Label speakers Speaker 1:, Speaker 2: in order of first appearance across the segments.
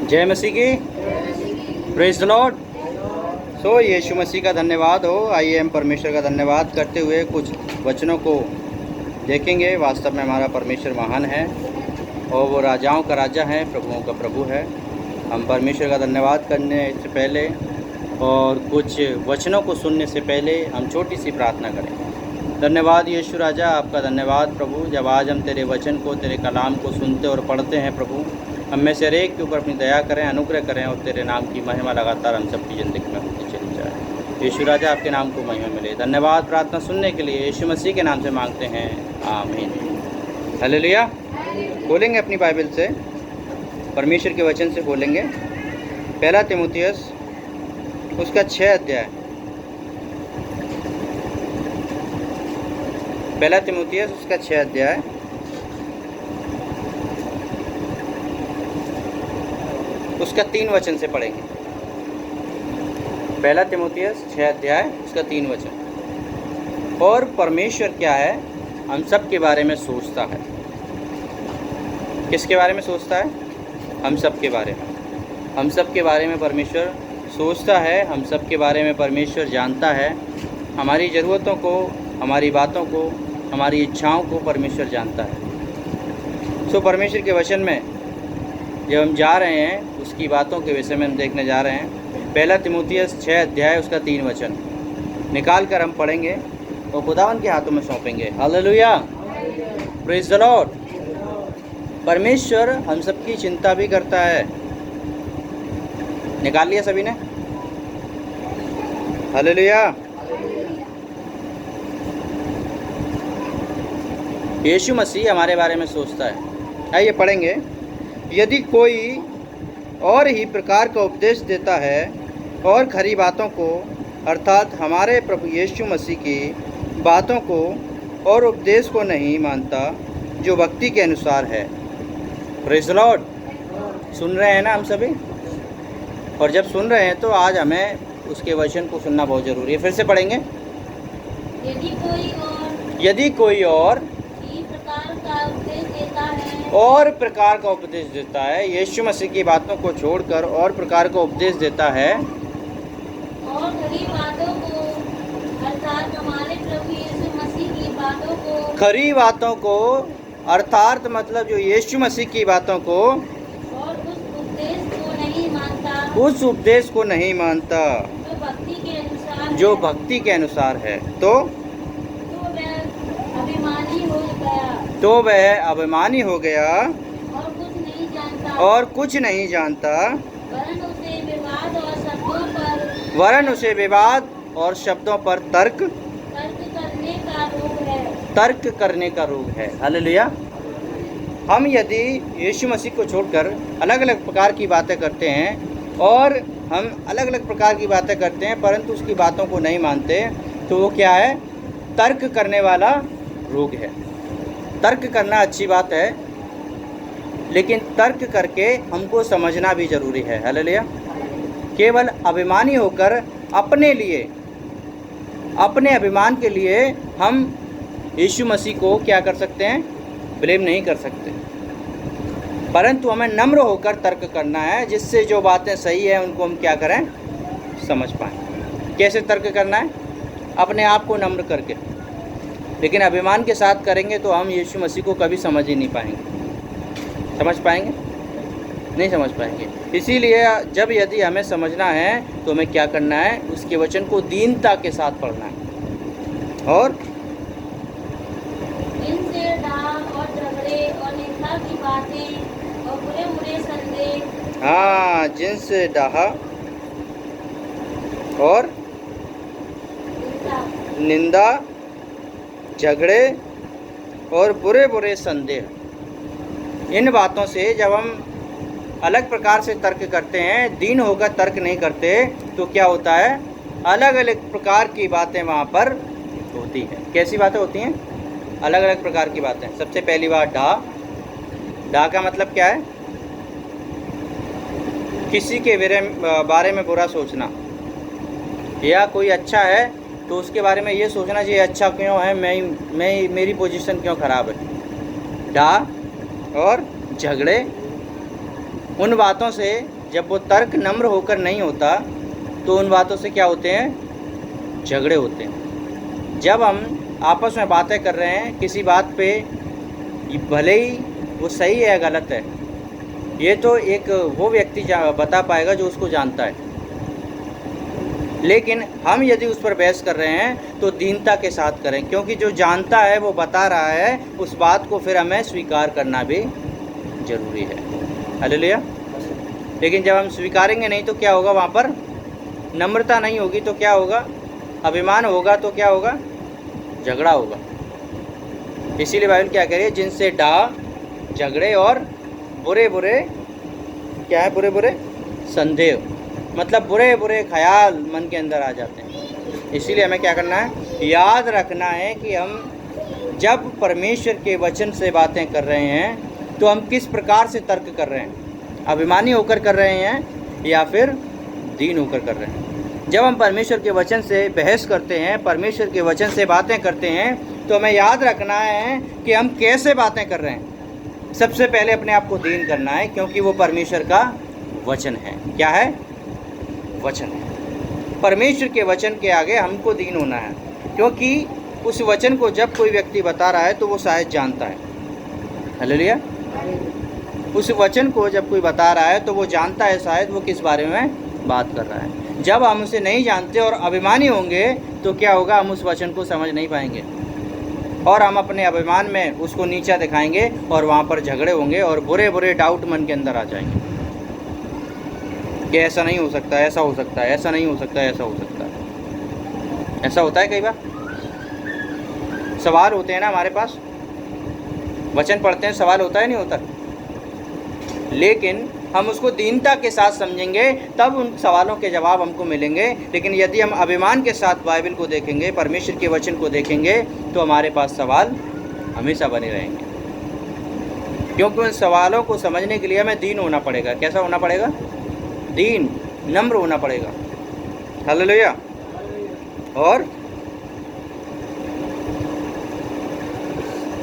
Speaker 1: जय मसीह की, praise the Lord. सो यीशु मसीह का धन्यवाद हो। आइए हम परमेश्वर का धन्यवाद करते हुए कुछ वचनों को देखेंगे। वास्तव में हमारा परमेश्वर महान है और वो राजाओं का राजा है, प्रभुओं का प्रभु है। हम परमेश्वर का धन्यवाद करने से पहले और कुछ वचनों को सुनने से पहले हम छोटी सी प्रार्थना करें। धन्यवाद यीशु राजा, आपका धन्यवाद प्रभु। जब आज हम तेरे वचन को, तेरे कलाम को सुनते और पढ़ते हैं प्रभु, हम में से हर एक के ऊपर अपनी दया करें, अनुग्रह करें और तेरे नाम की महिमा लगातार हम सबकी ज़िंदगी में होती चली जाए। यीशु राजा, आपके नाम को महिमा मिले। धन्यवाद। प्रार्थना सुनने के लिए यीशु मसीह के नाम से मांगते हैं, आमीन। हालेलुया। खोलेंगे अपनी बाइबल से, परमेश्वर के वचन से खोलेंगे। पहला तीमुथियुस उसका 6 अध्याय। पहला तीमुथियुस उसका 6 अध्याय उसका 3 वचन से पढ़ेंगे। पहला तीमुथियुस 6 अध्याय उसका 3 वचन। और परमेश्वर क्या है, हम सब के बारे में सोचता है। किसके बारे में सोचता है? हम सब के बारे में। हम सब के बारे में परमेश्वर सोचता है। हम सब के बारे में परमेश्वर जानता है। हमारी ज़रूरतों को, हमारी बातों को, हमारी इच्छाओं को परमेश्वर जानता है। सो परमेश्वर के वचन में जब हम जा रहे हैं, उसकी बातों के विषय में हम देखने जा रहे हैं। पहला तीमुथियुस 6 अध्याय उसका 3 वचन निकाल कर हम पढ़ेंगे और खुदावन के हाथों में सौंपेंगे। Hallelujah, praise the Lord. परमेश्वर हम सबकी चिंता भी करता है। निकाल लिया सभी ने? हालेलुया। यीशु मसीह हमारे बारे में सोचता है। आइए पढ़ेंगे। यदि कोई और ही प्रकार का उपदेश देता है और खरी बातों को, अर्थात हमारे प्रभु यीशु मसीह की बातों को और उपदेश को नहीं मानता जो भक्ति के अनुसार है। Praise the Lord. सुन रहे हैं ना हम सभी? और जब सुन रहे हैं तो आज हमें उसके वचन को सुनना बहुत ज़रूरी है। फिर से पढ़ेंगे। यदि कोई और प्रकार का उपदेश देता है, यीशु मसीह की बातों को छोड़कर और प्रकार का उपदेश देता है
Speaker 2: और खरी बातों को, अर्थात हमारे प्रभु यीशु मसीह की बातों को,
Speaker 1: खरी बातों को, अर्थात मतलब जो यीशु मसीह की बातों को,
Speaker 2: और उस उपदेश को नहीं मानता,
Speaker 1: उस उपदेश को नहीं मानता
Speaker 2: जो भक्ति के अनुसार
Speaker 1: जो
Speaker 2: है,
Speaker 1: भक्ति के अनुसार है, तो
Speaker 2: वह अभिमानी हो गया
Speaker 1: तो वह अभिमानी हो गया
Speaker 2: और कुछ नहीं जानता,
Speaker 1: और कुछ नहीं जानता,
Speaker 2: वरन उसे विवाद और शब्दों पर
Speaker 1: वरन उसे विवाद और शब्दों पर तर्क करने का रोग है। हालेलुया। हम यदि यीशु मसीह को छोड़कर अलग अलग प्रकार की बातें करते हैं और हम अलग अलग प्रकार की बातें करते हैं परंतु उसकी बातों को नहीं मानते, तो वो क्या है? तर्क करने वाला रोग है। तर्क करना अच्छी बात है, लेकिन तर्क करके हमको समझना भी ज़रूरी है। हालेलुया। केवल अभिमानी होकर अपने लिए, अपने अभिमान के लिए हम यीशु मसीह को क्या कर सकते हैं? ब्लेम नहीं कर सकते, परंतु हमें नम्र होकर तर्क करना है, जिससे जो बातें सही है उनको हम क्या करें? समझ पाएँ। कैसे तर्क करना है? अपने आप को नम्र करके। लेकिन अभिमान के साथ करेंगे तो हम यीशु मसीह को कभी समझ ही नहीं पाएंगे। समझ पाएंगे? नहीं समझ पाएंगे। इसीलिए जब यदि हमें समझना है तो हमें क्या करना है? उसके वचन को दीनता के साथ पढ़ना है और
Speaker 2: इनसे डाह और झगड़े और निंदा की बातें और बुरे बुरे संदेह,
Speaker 1: हाँ, जिनसे डाह और निंदा, झगड़े और बुरे बुरे संदेह, इन बातों से जब हम अलग प्रकार से तर्क करते हैं, दीन होकर तर्क नहीं करते, तो क्या होता है? अलग अलग प्रकार की बातें वहाँ पर होती हैं। कैसी बातें होती हैं? अलग अलग प्रकार की बातें। सबसे पहली बात डाह। डाह का मतलब क्या है? किसी के बारे में बुरा सोचना, या कोई अच्छा है तो उसके बारे में ये सोचना चाहिए अच्छा क्यों है, मैं मेरी पोजीशन क्यों ख़राब है। डाह और झगड़े, उन बातों से जब वो तर्क नम्र होकर नहीं होता तो उन बातों से क्या होते हैं, झगड़े होते हैं। जब हम आपस में बातें कर रहे हैं किसी बात पे, भले ही वो सही है या गलत है, ये तो एक वो व्यक्ति बता पाएगा जो उसको जानता है, लेकिन हम यदि उस पर बहस कर रहे हैं तो दीनता के साथ करें, क्योंकि जो जानता है वो बता रहा है, उस बात को फिर हमें स्वीकार करना भी ज़रूरी है। हालेलुया। लेकिन जब हम स्वीकारेंगे नहीं तो क्या होगा, वहाँ पर नम्रता नहीं होगी तो क्या होगा, अभिमान होगा तो क्या होगा, झगड़ा होगा। इसीलिए बाइबल क्या कह रही है, जिनसे डाह, झगड़े और बुरे बुरे क्या है, बुरे बुरे संदेह, मतलब बुरे बुरे ख्याल मन के अंदर आ जाते हैं। इसीलिए हमें क्या करना है, याद रखना है कि हम जब परमेश्वर के वचन से बातें कर रहे हैं तो हम किस प्रकार से तर्क कर रहे हैं, अभिमानी होकर कर रहे हैं या फिर दीन होकर कर रहे हैं। जब हम परमेश्वर के वचन से बहस करते हैं, परमेश्वर के वचन से बातें करते हैं, तो हमें याद रखना है कि हम कैसे बातें कर रहे हैं। सबसे पहले अपने आप को दीन करना है, क्योंकि वो परमेश्वर का वचन है। क्या है, वचन है। परमेश्वर के वचन के आगे हमको दीन होना है, क्योंकि उस वचन को जब कोई व्यक्ति बता रहा है तो वो शायद जानता है। हालेलुया। उस वचन को जब कोई बता रहा है तो वो जानता है शायद वो किस बारे में बात कर रहा है। जब हम उसे नहीं जानते और अभिमानी होंगे तो क्या होगा, हम उस वचन को समझ नहीं पाएंगे और हम अपने अभिमान में उसको नीचा दिखाएंगे और वहाँ पर झगड़े होंगे और बुरे बुरे डाउट मन के अंदर आ जाएंगे कि ऐसा नहीं हो सकता, ऐसा हो सकता है, ऐसा नहीं हो सकता, ऐसा हो सकता है। ऐसा होता है कई बार, सवाल होते हैं ना हमारे पास, वचन पढ़ते हैं, सवाल होता है नहीं होता, लेकिन हम उसको दीनता के साथ समझेंगे तब उन सवालों के जवाब हमको मिलेंगे। लेकिन यदि हम अभिमान के साथ बाइबल को देखेंगे, परमेश्वर के वचन को देखेंगे, तो हमारे पास सवाल हमेशा बने रहेंगे, क्योंकि उन सवालों को समझने के लिए हमें दीन होना पड़ेगा। कैसा होना पड़ेगा, दीन, नम्र होना पड़ेगा। हालेलुया। और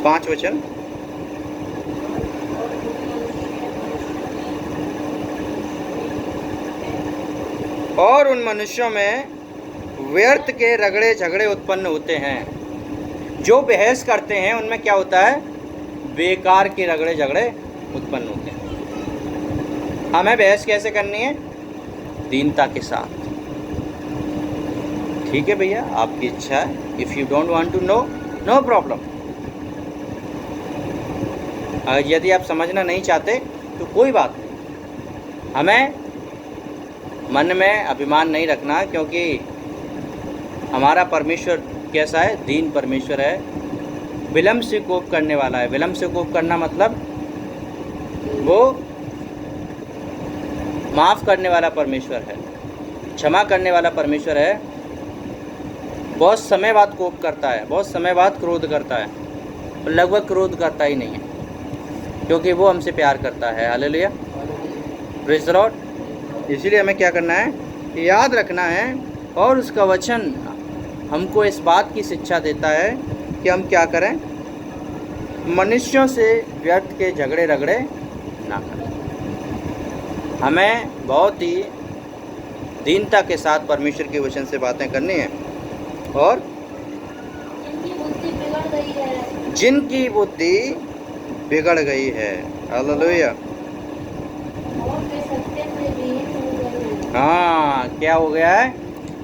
Speaker 1: 5 वचन, और उन मनुष्यों में व्यर्थ के रगड़े झगड़े उत्पन्न होते हैं। जो बहस करते हैं उनमें क्या होता है, बेकार के रगड़े झगड़े उत्पन्न होते हैं। हमें बहस कैसे करनी है, दीनता के साथ। ठीक है भैया, आपकी इच्छा है, if you don't want to know, no problem. यदि आप समझना नहीं चाहते तो कोई बात नहीं। हमें मन में अभिमान नहीं रखना, क्योंकि हमारा परमेश्वर कैसा है, दीन परमेश्वर है, विलम्ब से कोप करने वाला है। विलम्ब से कोप करना मतलब वो माफ़ करने वाला परमेश्वर है, क्षमा करने वाला परमेश्वर है। बहुत समय बाद कोप करता है, बहुत समय बाद क्रोध करता है, लगभग क्रोध करता ही नहीं है, क्योंकि वो हमसे प्यार करता है। Hallelujah, praise the Lord. इसीलिए हमें क्या करना है, याद रखना है, और उसका वचन हमको इस बात की शिक्षा देता है कि हम क्या करें, मनुष्यों से व्यर्थ के झगड़े रगड़े ना करें। हमें बहुत ही दीनता के साथ परमेश्वर के वचन से बातें करनी है। और जिनकी बुद्धि बिगड़ गई है, हालेलुया। हाँ, क्या हो गया है,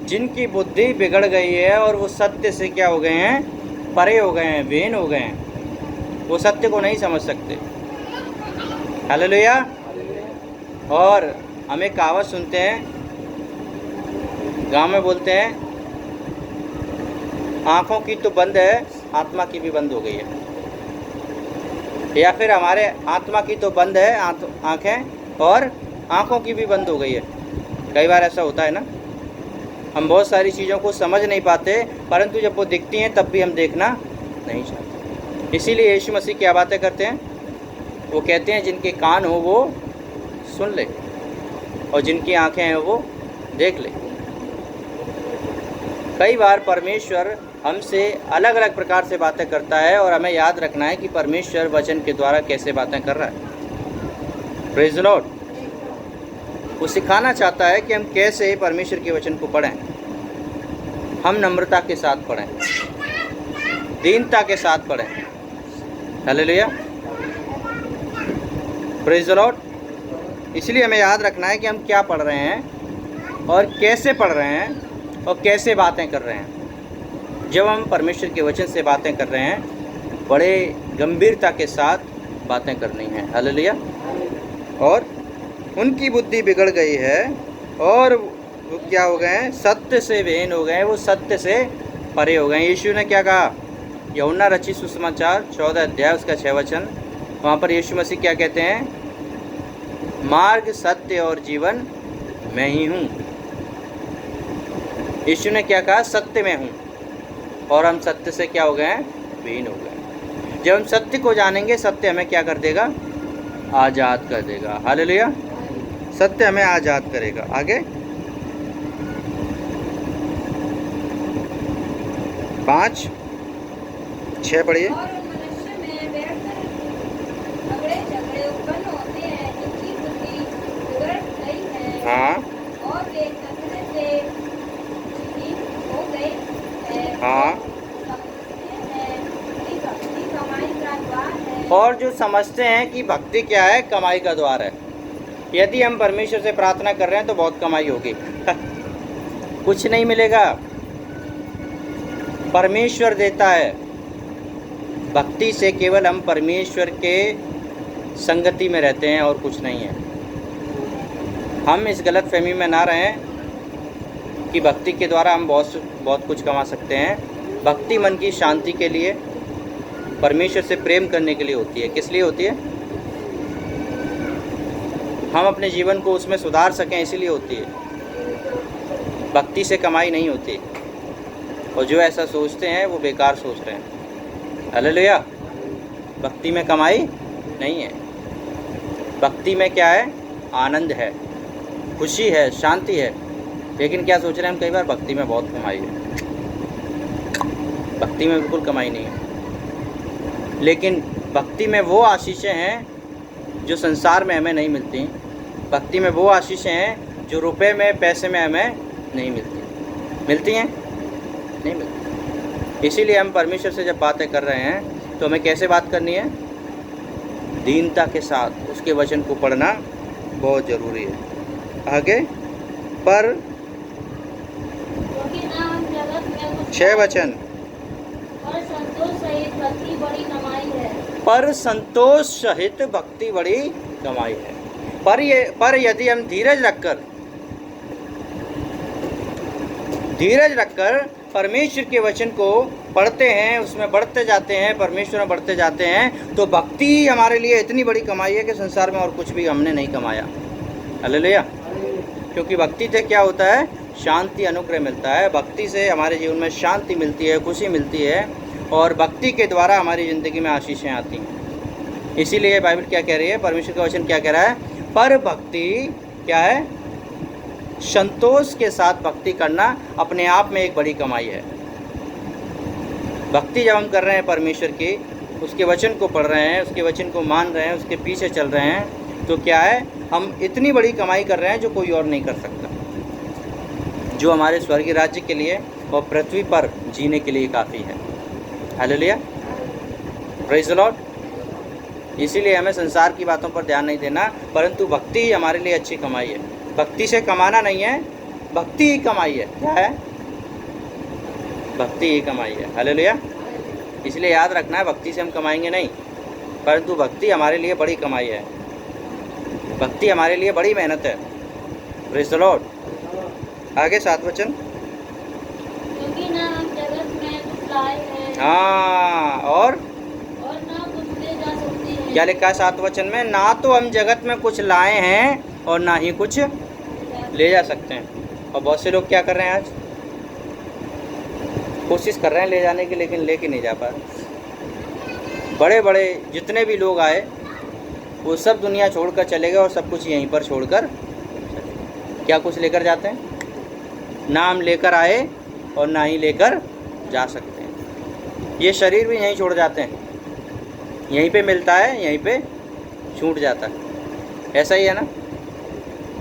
Speaker 1: जिनकी बुद्धि बिगड़ गई है और वो सत्य से क्या हो गए हैं, परे हो गए हैं, विहीन हो गए हैं, वो सत्य को नहीं समझ सकते। हालेलुया। और हम एक कहावत सुनते हैं, गांव में बोलते हैं, आँखों की तो बंद है, आत्मा की भी बंद हो गई है। या फिर हमारे आत्मा की तो बंद है आँखें, और आँखों की भी बंद हो गई है। कई बार ऐसा होता है ना, हम बहुत सारी चीज़ों को समझ नहीं पाते, परंतु जब वो दिखती हैं तब भी हम देखना नहीं चाहते। इसीलिए यीशु मसीह क्या बातें करते हैं, वो कहते हैं जिनके कान हो वो सुन ले, और जिनकी आंखें हैं वो देख ले। कई बार परमेश्वर हमसे अलग अलग प्रकार से बातें करता है, और हमें याद रखना है कि परमेश्वर वचन के द्वारा कैसे बातें कर रहा है। Praise the Lord. वो सिखाना चाहता है कि हम कैसे परमेश्वर के वचन को पढ़ें। हम नम्रता के साथ पढ़ें, दीनता के साथ पढ़ें। Hallelujah, praise the Lord. इसलिए हमें याद रखना है कि हम क्या पढ़ रहे हैं और कैसे पढ़ रहे हैं और कैसे बातें कर रहे हैं। जब हम परमेश्वर के वचन से बातें कर रहे हैं, बड़े गंभीरता के साथ बातें करनी है। हालेलुया। और उनकी बुद्धि बिगड़ गई है और वो क्या हो गए हैं? सत्य से विहीन हो गए हैं, वो सत्य से परे हो गए हैं। यीशु ने क्या कहा? यूहन्ना रचित सुसमाचार 14 अध्याय उसका 6 वचन, वहाँ पर यीशु मसीह क्या कहते हैं? मार्ग, सत्य और जीवन मैं ही हूँ। यीशु ने क्या कहा? सत्य में हूँ। और हम सत्य से क्या हो गए हैं? विहीन हो गए। जब हम सत्य को जानेंगे, सत्य हमें क्या कर देगा? आज़ाद कर देगा। हालेलुया। सत्य हमें आज़ाद करेगा। आगे 5, 6 पढ़िए।
Speaker 2: और मनुष्य में बैठकर झगड़े उत्पन्न होते हैं, जिनकी बुद्धि बिगड़ गई है।
Speaker 1: हाँ
Speaker 2: और वे सत्य से विहीन हो गए हैं।
Speaker 1: हाँ।
Speaker 2: समझते हैं कि भक्ति कमाई का द्वार है।
Speaker 1: और जो समझते हैं कि भक्ति क्या है? कमाई का द्वार है। यदि हम परमेश्वर से प्रार्थना कर रहे हैं तो बहुत कमाई होगी। कुछ नहीं मिलेगा, परमेश्वर देता है। भक्ति से केवल हम परमेश्वर के संगति में रहते हैं और कुछ नहीं है। हम इस गलत फहमी में ना रहें कि भक्ति के द्वारा हम बहुत कुछ कमा सकते हैं। भक्ति मन की शांति के लिए, परमेश्वर से प्रेम करने के लिए होती है। किस लिए होती है? हम अपने जीवन को उसमें सुधार सकें, इसीलिए होती है। भक्ति से कमाई नहीं होती, और जो ऐसा सोचते हैं वो बेकार सोच रहे हैं। हालेलुया। भक्ति में कमाई नहीं है। भक्ति में क्या है? आनंद है, खुशी है, शांति है। लेकिन क्या सोच रहे हैं हम कई बार? भक्ति में बहुत कमाई है। भक्ति में बिल्कुल कमाई नहीं है। लेकिन भक्ति में वो आशीषें हैं जो संसार में हमें नहीं मिलती। भक्ति में वो आशीषें हैं जो रुपए में, पैसे में हमें नहीं मिलती। मिलती हैं? नहीं मिलती। इसीलिए हम परमेश्वर से जब बातें कर रहे हैं तो हमें कैसे बात करनी है? दीनता के साथ उसके वचन को पढ़ना बहुत ज़रूरी है। आगे पर
Speaker 2: क्योंकि ना हम जगत में कुछ
Speaker 1: 6 वचन।
Speaker 2: और संतोष सहित भक्ति बड़ी कमाई है।
Speaker 1: पर संतोष सहित भक्ति बड़ी कमाई है। पर यदि हम धीरज रखकर परमेश्वर के वचन को पढ़ते हैं, उसमें बढ़ते जाते हैं, परमेश्वर में बढ़ते जाते हैं, तो भक्ति हमारे लिए इतनी बड़ी कमाई है कि संसार में और कुछ भी हमने नहीं कमाया। हालेलुया। क्योंकि भक्ति से क्या होता है? शांति, अनुग्रह मिलता है। भक्ति से हमारे जीवन में शांति मिलती है, खुशी मिलती है, और भक्ति के द्वारा हमारी ज़िंदगी में आशीषें आती हैं। इसीलिए बाइबल क्या कह रही है? परमेश्वर का वचन क्या कह रहा है? पर भक्ति क्या है? संतोष के साथ भक्ति करना अपने आप में एक बड़ी कमाई है। भक्ति जब हम कर रहे हैं परमेश्वर की, उसके वचन को पढ़ रहे हैं, उसके वचन को मान रहे हैं, उसके पीछे चल रहे हैं, तो क्या है? हम इतनी बड़ी कमाई कर रहे हैं जो कोई और नहीं कर सकता, जो हमारे स्वर्गीय राज्य के लिए और पृथ्वी पर जीने के लिए काफ़ी है। Hallelujah, praise the Lord. इसीलिए हमें संसार की बातों पर ध्यान नहीं देना, परंतु भक्ति ही हमारे लिए अच्छी कमाई है। भक्ति से कमाना नहीं है, भक्ति ही कमाई है। क्या है? भक्ति ही कमाई है। हालेलुया। इसलिए याद रखना है, भक्ति से हम कमाएंगे नहीं, परंतु भक्ति हमारे लिए बड़ी कमाई है। भक्ति हमारे लिए बड़ी मेहनत है। Praise the Lord. आगे 7 वचन।
Speaker 2: क्योंकि ना हम जगत में कुछ लाए हैं।
Speaker 1: हाँ, और
Speaker 2: ना कुछ ले जा सकते हैं।
Speaker 1: क्या लिखा है 7 वचन में? ना तो हम जगत में कुछ लाए हैं और ना ही कुछ ले जा सकते हैं। और बहुत से लोग क्या कर रहे हैं? आज कोशिश कर रहे हैं ले जाने की, लेकिन लेके नहीं जा पा रहे। बड़े बड़े जितने भी लोग आए वो सब दुनिया छोड़कर चले गए और सब कुछ यहीं पर छोड़कर क्या कुछ लेकर जाते हैं? ना हम लेकर आए और ना ही लेकर जा सकते हैं। ये शरीर भी यहीं छोड़ जाते हैं, यहीं पे मिलता है, यहीं पे छूट जाता है। ऐसा ही है ना?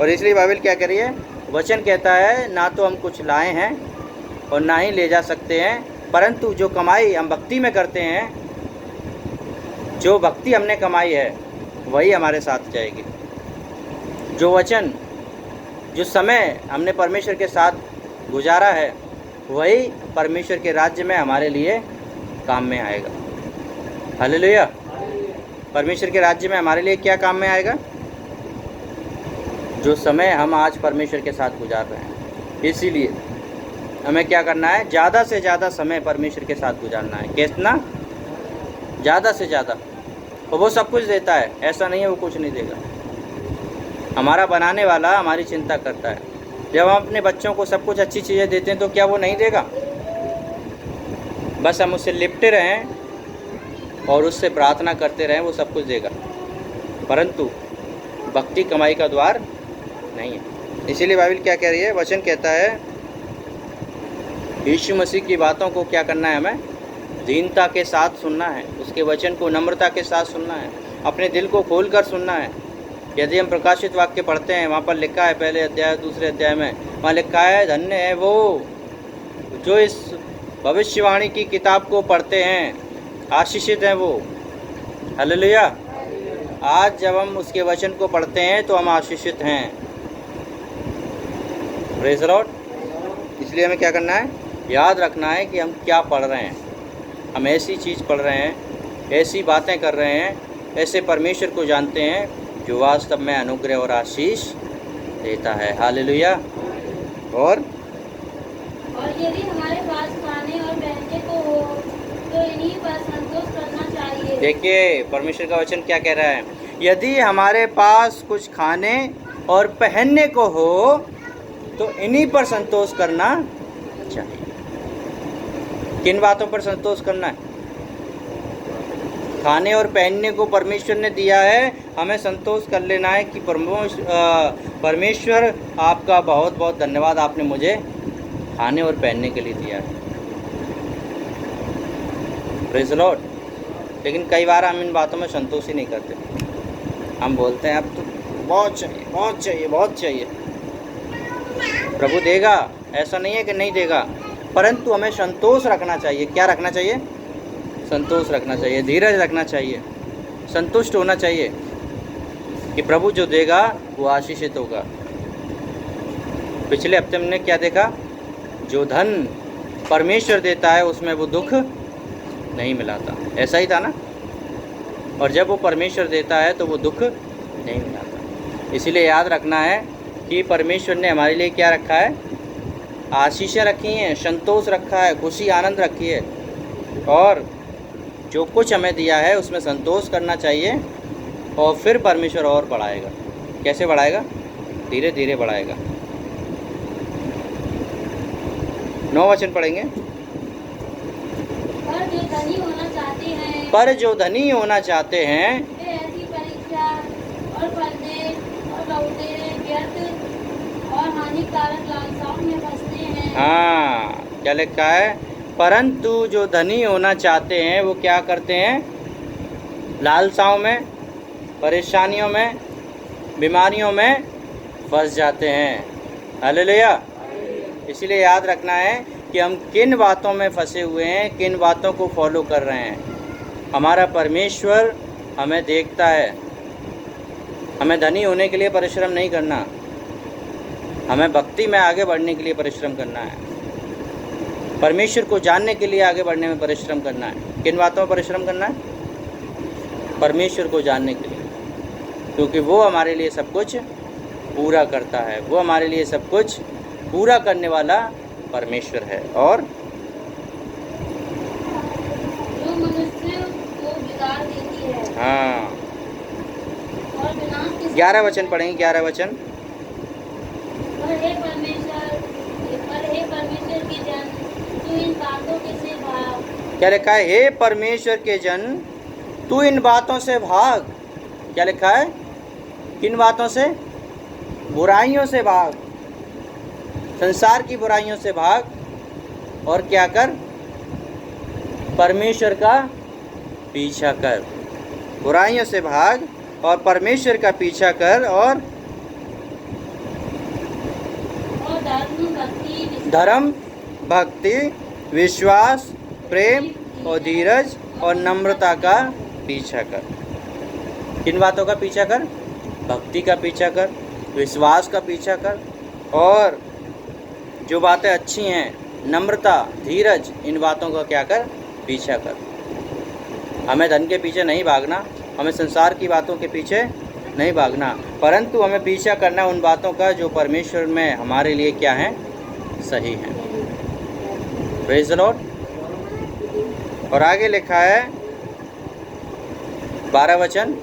Speaker 1: और इसलिए बाइबल क्या कह रही है? वचन कहता है ना तो हम कुछ लाए हैं और ना ही ले जा सकते हैं, परंतु जो कमाई हम भक्ति में करते हैं, जो भक्ति हमने कमाई है वही हमारे साथ जाएगी। जो वचन, जो समय हमने परमेश्वर के साथ गुजारा है वही परमेश्वर के राज्य में हमारे लिए काम में आएगा। हालेलुया। परमेश्वर के राज्य में हमारे लिए क्या काम में आएगा? जो समय हम आज परमेश्वर के साथ गुजार रहे हैं। इसीलिए हमें क्या करना है? ज़्यादा से ज़्यादा समय परमेश्वर के साथ गुजारना है। कितना? ज़्यादा से ज़्यादा। और वो सब कुछ देता है, ऐसा नहीं है वो कुछ नहीं देगा। हमारा बनाने वाला हमारी चिंता करता है। जब हम अपने बच्चों को सब कुछ अच्छी चीज़ें देते हैं तो क्या वो नहीं देगा? बस हम उससे लिपटे रहें और उससे प्रार्थना करते रहें, वो सब कुछ देगा। परंतु भक्ति कमाई का द्वार नहीं है। इसीलिए बाइबल क्या कह रही है? वचन कहता है यीशु मसीह की बातों को क्या करना है? हमें दीनता के साथ सुनना है, उसके वचन को नम्रता के साथ सुनना है, अपने दिल को खोल कर सुनना है। यदि हम प्रकाशित वाक्य पढ़ते हैं, वहाँ पर लिखा है पहले अध्याय दूसरे अध्याय में, वहाँ लिखा है धन्य है वो जो इस भविष्यवाणी की किताब को पढ़ते हैं, आशीषित हैं वो। हालेलुया। आज जब हम उसके वचन को पढ़ते हैं तो हम आशीषित हैं। Praise the Lord. इसलिए हमें क्या करना है? याद रखना है कि हम क्या पढ़ रहे हैं। हम ऐसी चीज़ पढ़ रहे हैं, ऐसी बातें कर रहे हैं, ऐसे परमेश्वर को जानते हैं जो वास्तव में अनुग्रह और आशीष देता है। हालेलुया। और
Speaker 2: यदि हमारे पास खाने और पहनने को हो तो इन्हीं पर संतोष करना चाहिए।
Speaker 1: देखिए परमेश्वर का वचन क्या कह रहा है? यदि हमारे पास कुछ खाने और पहनने को हो तो इन्हीं पर संतोष करना चाहिए। किन बातों पर संतोष करना है? खाने और पहनने को परमेश्वर ने दिया है, हमें संतोष कर लेना है कि परमेश्वर आपका बहुत बहुत धन्यवाद, आपने मुझे खाने और पहनने के लिए दिया है। Praise the Lord. लेकिन कई बार हम इन बातों में संतोष ही नहीं करते। हम बोलते हैं अब तो बहुत चाहिए, बहुत चाहिए, बहुत चाहिए। प्रभु देगा, ऐसा नहीं है कि नहीं देगा, परंतु हमें संतोष रखना चाहिए। क्या रखना चाहिए? संतोष रखना चाहिए, धीरज रखना चाहिए, संतुष्ट होना चाहिए कि प्रभु जो देगा वो आशीषित होगा। पिछले हफ्ते हमने क्या देखा? जो धन परमेश्वर देता है उसमें वो दुख नहीं मिलाता, ऐसा ही था ना? और जब वो परमेश्वर देता है तो वो दुख नहीं मिलाता। इसीलिए याद रखना है कि परमेश्वर ने हमारे लिए क्या रखा है? आशीषें रखी हैं, संतोष रखा है, खुशी आनंद रखी है। और जो कुछ हमें दिया है उसमें संतोष करना चाहिए और फिर परमेश्वर और बढ़ाएगा। कैसे बढ़ाएगा? धीरे धीरे बढ़ाएगा। 9 वचन पढ़ेंगे। पर जो धनी होना चाहते हैं
Speaker 2: वे ऐसी परीक्षा और फलने और लौटेरे व्यर्थ और हानिकारक लालसाओं में फंसते हैं।
Speaker 1: हाँ, क्या लिखा है? परंतु जो धनी होना चाहते हैं वो क्या करते हैं? लालसाओं में, परेशानियों में, बीमारियों में फंस जाते हैं। हालेलुया। इसलिए याद रखना है कि हम किन बातों में फंसे हुए हैं, किन बातों को फॉलो कर रहे हैं। हमारा परमेश्वर हमें देखता है। हमें धनी होने के लिए परिश्रम नहीं करना, हमें भक्ति में आगे बढ़ने के लिए परिश्रम करना है। परमेश्वर को जानने के लिए आगे बढ़ने में परिश्रम करना है। किन बातों में परिश्रम करना है? परमेश्वर को जानने के लिए, क्योंकि वो हमारे लिए सब कुछ पूरा करता है। वो हमारे लिए सब कुछ पूरा करने वाला परमेश्वर है। और
Speaker 2: जो मनुष्य को बिगाड़ देती है।
Speaker 1: हाँ,
Speaker 2: और विनाश के
Speaker 1: 11 वचन पढ़ेंगे। 11 वचन।
Speaker 2: पर हे परमेश्वर के जन, तू इन बातों के से भाग।
Speaker 1: क्या लिखा है? हे परमेश्वर के जन, तू इन बातों से भाग। क्या लिखा है? किन बातों से? बुराइयों से भाग, संसार की बुराइयों से भाग। और क्या कर? परमेश्वर का पीछा कर। बुराइयों से भाग और परमेश्वर का पीछा कर और धर्म, भक्ति, विश्वास, प्रेम और धीरज और नम्रता का पीछा कर। किन बातों का पीछा कर? भक्ति का पीछा कर, विश्वास का पीछा कर, और जो बातें अच्छी हैं, नम्रता, धीरज, इन बातों का क्या कर? पीछा कर। हमें धन के पीछे नहीं भागना, हमें संसार की बातों के पीछे नहीं भागना, परंतु हमें पीछा करना उन बातों का जो परमेश्वर में हमारे लिए क्या है? सही है। Praise the Lord. और आगे लिखा है 12 वचन,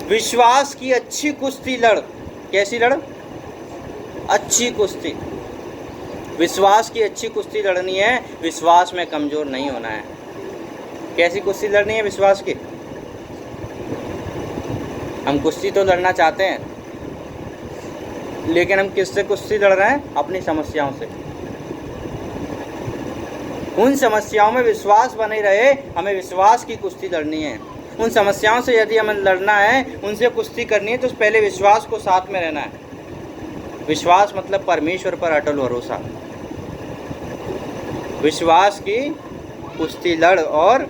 Speaker 1: विश्वास की अच्छी कुश्ती लड़। कैसी लड़? अच्छी कुश्ती। विश्वास की अच्छी कुश्ती लड़नी है, विश्वास में कमज़ोर नहीं होना है। कैसी कुश्ती लड़नी है विश्वास की? हम कुश्ती तो लड़ना चाहते हैं, लेकिन हम किससे कुश्ती लड़ रहे हैं? अपनी समस्याओं से। उन समस्याओं में विश्वास बने रहे, हमें विश्वास की कुश्ती लड़नी है। उन समस्याओं से यदि हमें लड़ना है, उनसे कुश्ती करनी है, तो पहले विश्वास को साथ में रहना है। विश्वास मतलब परमेश्वर पर अटल भरोसा। विश्वास की कुश्ती लड़ और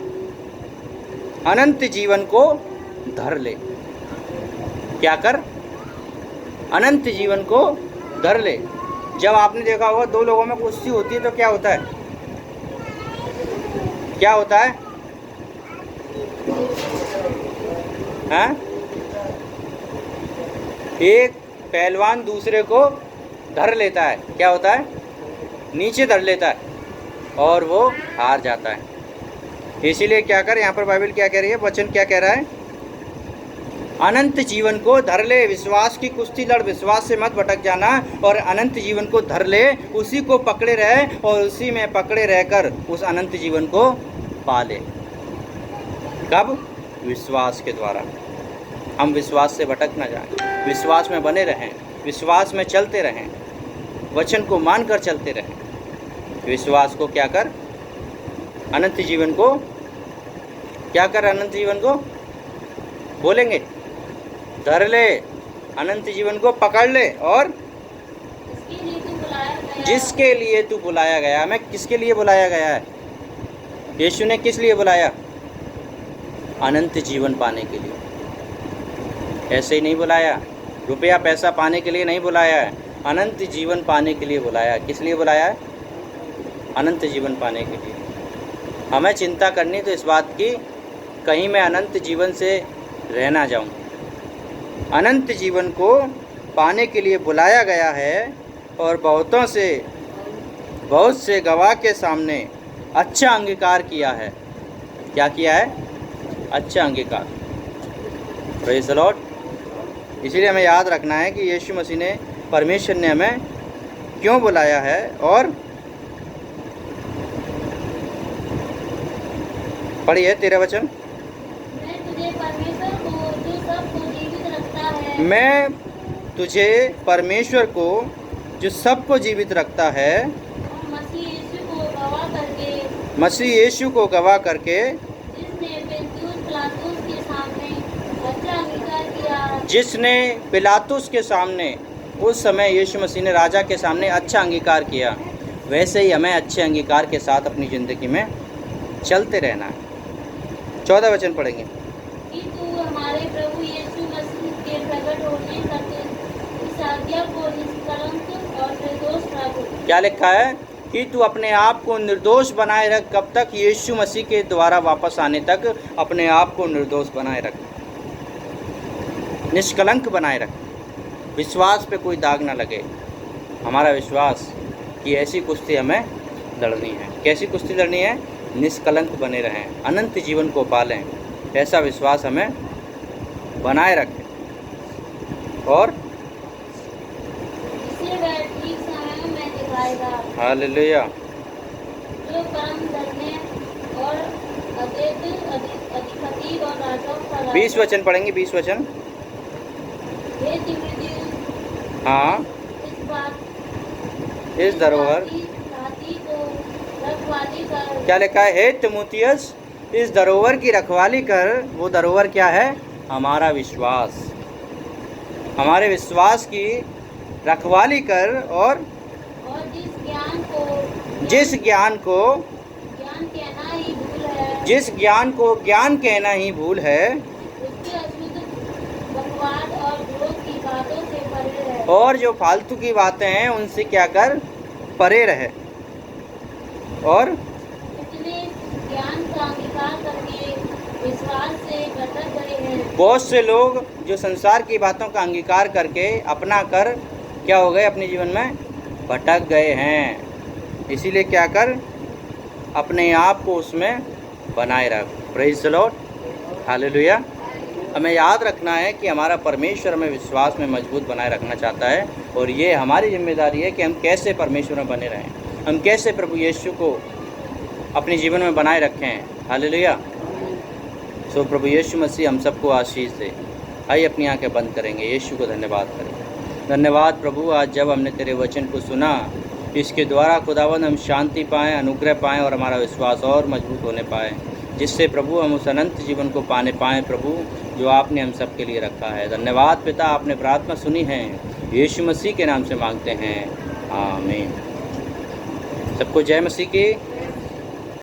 Speaker 1: अनंत जीवन को धर ले। क्या कर? अनंत जीवन को धर ले। जब आपने देखा होगा दो लोगों में कुश्ती होती है तो क्या होता है? क्या होता है? हाँ? एक पहलवान दूसरे को धर लेता है, क्या होता है? नीचे धर लेता है और वो हार जाता है। इसीलिए क्या कर, यहाँ पर बाइबल क्या कह रही है, वचन क्या कह रहा है? अनंत जीवन को धर ले। विश्वास की कुश्ती लड़, विश्वास से मत भटक जाना, और अनंत जीवन को धर ले, उसी को पकड़े रहे और उसी में पकड़े रहकर उस अनंत जीवन को पा ले। कब? विश्वास के द्वारा। हम विश्वास से भटक न जाएं, विश्वास में बने रहें, विश्वास में चलते रहें, वचन को मानकर चलते रहें। विश्वास को क्या कर? अनंत जीवन को क्या कर? अनंत जीवन को बोलेंगे, धर ले, अनंत जीवन को पकड़ ले, और जिसके लिए तू बुलाया गया। मैं किसके लिए बुलाया गया है? यीशु ने किस लिए बुलाया? अनंत जीवन पाने के लिए। ऐसे ही नहीं बुलाया, रुपया पैसा पाने के लिए नहीं बुलाया है, अनंत जीवन पाने के लिए बुलाया। किस लिए बुलाया है? अनंत जीवन पाने के लिए। हमें चिंता करनी तो इस बात की, कहीं मैं अनंत जीवन से रह ना जाऊं। अनंत जीवन को पाने के लिए बुलाया गया है, और बहुत से गवाह के सामने अच्छा अंगीकार किया है। क्या किया है? अच्छा अंगीकार। Praise the Lord. इसीलिए हमें याद रखना है कि यीशु मसीह ने, परमेश्वर ने हमें क्यों बुलाया है। और पढ़िए 13 वचन, मैं तुझे परमेश्वर को जो सबको जीवित रखता है, मसीह यीशु को गवाह करके, जिसने पिलातुस के सामने, उस समय यीशु मसीह ने राजा के सामने अच्छा अंगीकार किया, वैसे ही हमें अच्छे अंगीकार के साथ अपनी ज़िंदगी में चलते रहना है। 14 वचन पढ़ेंगे।
Speaker 2: कि तू हमारे प्रभु यीशु मसीह के प्रकट होने तक इस आज्ञा को निष्कलंक और निर्दोष रख। क्या लिखा है? कि तू अपने आप को निर्दोष बनाए रख। कब तक? यीशु मसीह के द्वारा वापस आने तक अपने आप को निर्दोष बनाए रख, निष्कलंक बनाए रख। विश्वास पे कोई दाग ना लगे। हमारा विश्वास की ऐसी कुश्ती हमें लड़नी है। कैसी कुश्ती लड़नी है? निष्कलंक बने रहें, अनंत जीवन को पालें, ऐसा विश्वास हमें बनाए रखें, और ठीक समय में दिखाएगा।
Speaker 1: हालेलुया।
Speaker 2: जो परम धन्य और अधिपति और राजाओं का राजा।
Speaker 1: 20 वचन पढ़ेंगे, 20 वचन। हाँ, इस धरोहर क्या लिखा है? हे तीमुथियुस, इस धरोहर की रखवाली कर। वो धरोहर क्या है? हमारा विश्वास। हमारे विश्वास की रखवाली कर और
Speaker 2: जिस ज्ञान को
Speaker 1: ज्ञान कहना ही भूल है,
Speaker 2: जिस ज्ञान को ज्ञान कहना ही भूल है,
Speaker 1: उसके अशुद्ध बकवाद और विरोध की बातों से परे रहे।
Speaker 2: और जो फालतू की बातें हैं उनसे क्या कर, परे रहे। और
Speaker 1: इतने ज्ञान का अंगीकार करके विश्वास से भटक गए हैं।
Speaker 2: बहुत से लोग जो संसार की बातों का अंगीकार करके अपना कर क्या हो गए, अपने जीवन में भटक गए हैं। इसीलिए क्या कर, अपने आप को उसमें बनाए रख। Praise the Lord, hallelujah. हमें याद रखना है कि हमारा परमेश्वर हमें विश्वास में मजबूत बनाए रखना चाहता है, और ये हमारी जिम्मेदारी है कि हम कैसे परमेश्वर में बने रहें, हम कैसे प्रभु यीशु को अपने जीवन में बनाए रखें। हालेलुया। सो प्रभु यीशु मसीह हम सबको आशीष दे। आइए अपनी आंखें बंद करेंगे, यीशु को धन्यवाद करें। धन्यवाद प्रभु, आज जब हमने तेरे वचन को सुना, इसके द्वारा खुदावंद हम शांति पाएँ, अनुग्रह पाएँ और हमारा विश्वास और मजबूत होने पाएँ, जिससे प्रभु हम उस अनंत जीवन को पाने पाएँ प्रभु, जो आपने हम सब के लिए रखा है। धन्यवाद पिता, आपने प्रार्थना सुनी है, यीशु मसीह के नाम से मांगते हैं, आमीन। सबको जय मसीह की।